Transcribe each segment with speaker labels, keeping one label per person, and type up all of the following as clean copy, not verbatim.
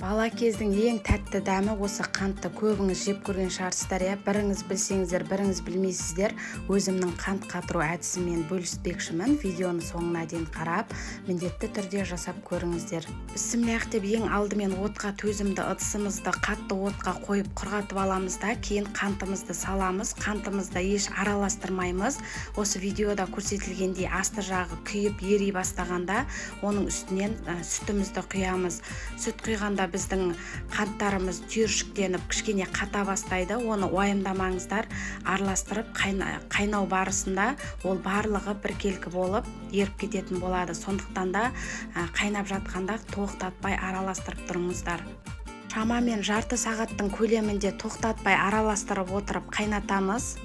Speaker 1: Бала кездің ең тәтті дәмі осы қантты. Көбіңіз жеп көрген шығарсыздар, иә. Біріңіз білсеңіздер, біріңіз білмейсіздер. Өзімнің қант қатыру әдісімен бөліспекшімін. Видеоны соңына дейін қарап, міндетті түрде жасап көріңіздер. Бісміллах деп ең алдымен отқа төзімді ыдысымызды қатты отқа қойып құрғатып аламыз да, кейін қантымызды саламыз. Қантымызды еш араластырмаймыз. Осы видеода көрсетілгендей асты жағы күйіп ери бастағанда оның үстінен сүтімізді құямыз. Сүт құйғанда біздің қанттарымыз түйіршіктеніп кішкене қата бастайды. Оны уайымдамаңыздар. Араластырып қайнау барысында ол барлығы біркелкі болып еріп кететін болады. Сондықтан да қайнап жатқанда тоқтатпай араластырып тұрыңыздар. Шамамен жарты сағаттың көлемінде тоқтатпай араластырып отырып қайнатамыз.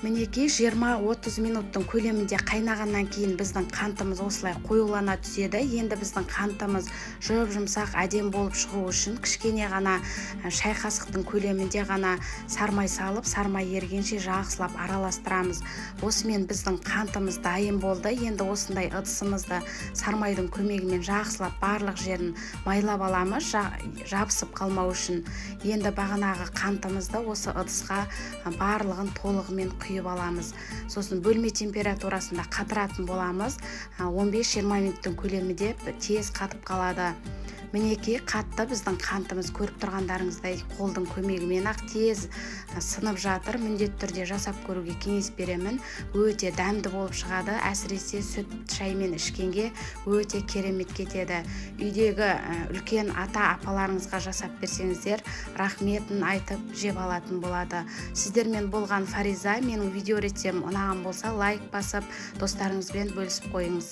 Speaker 1: Мінекей 20-30 минуттың көлемінде қайнағаннан кейін біздің қантымыз осылай қоюлана түседі. Енді біздің қантымыз жұмсақ әдем болып шығу үшін кішкене ғана шай қасықтың көлемінде ғана сармай салып, сармай ергенше жақсылап араластырамыз. Осымен біздің қантымыз дайын болды. Енді осындай ыдысымызды сармайдың көмегімен жақсылап барлық жерін майлап аламыз, жабысып қалмау үшін. Енді бағанағы қантымызды осы ыдысқа барлығын толығымен құйып аламыз. Сосын бөлме температурасында қатыратын боламыз. 15-20 минуттың көлемінде тез қатып қалады. Мінекей қатты біздің қантымыз көріп тұрғандарыңыздай қолдың көмегімен ақ тез сынып жатыр. Міндетті түрде жасап көруге кеңес беремін. Өте дәмді болып шығады. Әсіресе сүт шаймен ішкенге өте керемет кетеді. Үйдегі үлкен ата-апаларыңызға жасап берсеңіздер, рахметін айтып жеп алатын болады. Сіздермен болған Фариза. Менің видео рецептім ұнаған болса, лайк басып, достарыңызбен бөлісіп қойыңыз.